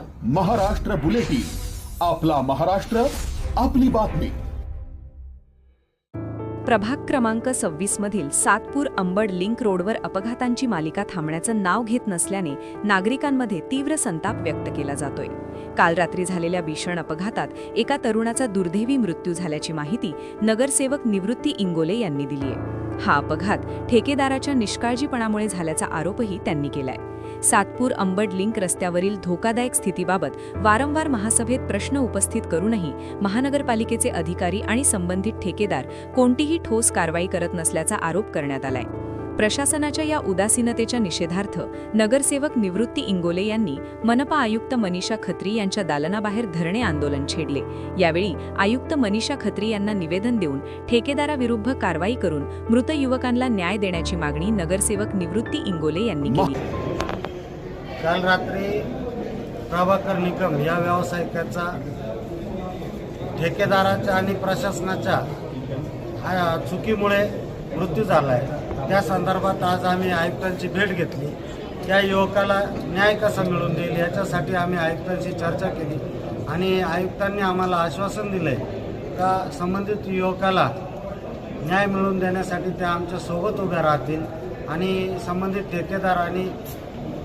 Maharashtra bulletin, आपला महाराष्ट्र, आपली बातमी. प्रभाग क्रमांक 26 मधील सातपूर अंबड लिंक रोडवर अपघातांची मालिका थांबण्याचं नाव घेत नसल्याने नागरिकांमध्ये तीव्र संताप व्यक्त केला जातोय. काल रात्री झालेल्या भीषण अपघातात एका तरुणाचा दुर्दैवी मृत्यू झाल्याची माहिती नगरसेवक निवृत्ती इंगोले यांनी दिलीय. हा अपघात ठेकेदाराच्या निष्काळजीपणामुळे झाल्याचा आरोपही त्यांनी केलाय. सातपूर अंबड लिंक रस्त्यावरील धोकादायक स्थितीबाबत वारंवार महासभेत प्रश्न उपस्थित करूनही महानगरपालिकेचे अधिकारी आणि संबंधित ठेकेदार कोणतीही ठोस कारवाई करत नसल्याचा आरोप करण्यात आलाय. प्रशासनाच्या या उदासीनतेच्या निषेधार्थ नगरसेवक निवृत्ती इंगोले यांनी मनपा आयुक्त मनीषा खत्री यांच्या दालनाबाहेर धरणे आंदोलन छेडले. यावेळी आयुक्त मनीषा खत्री यांना निवेदन देऊन ठेकेदाराविरुद्ध कारवाई करून मृत युवकांना न्याय देण्याची मागणी नगरसेवक निवृत्ती इंगोले यांनी केली. काल रात्री प्रभाकर निकम या व्यावसायिकाचा ठेकेदाराच्या आणि प्रशासनाच्या चुकीमुळे मृत्यू झाला आहे. त्या संदर्भात आज आम्ही आयुक्तांची भेट घेतली. त्या युवकाला न्याय कसा मिळवून देईल याच्यासाठी आम्ही आयुक्तांशी चर्चा केली आणि आयुक्तांनी आम्हाला आश्वासन दिलं आहे का संबंधित युवकाला न्याय मिळवून देण्यासाठी ते आमच्या सोबत उभ्या राहतील आणि संबंधित ठेकेदार आणि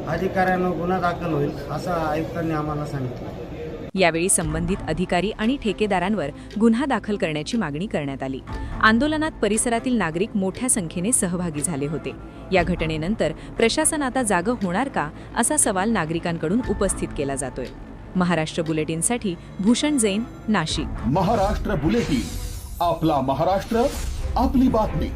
अधिकाऱ्यांवर गुन्हा दाखल होईल असं आयुक्तांनी आम्हाला सांगितलं. यावेळी संबंधित अधिकारी आणि ठेकेदारांवर गुन्हा दाखल करण्याची मागणी करण्यात आली. आंदोलनात परिसरातील नागरिक मोठ्या संख्येने सहभागी झाले होते. या घटनेनंतर प्रशासन आता जागं होणार का असा सवाल नागरिकांकडून उपस्थित केला जातोय. महाराष्ट्र बुलेटिनसाठी भूषण जैन, नाशिक. महाराष्ट्र बुलेटिन, आपला महाराष्ट्र, आपली बातमी.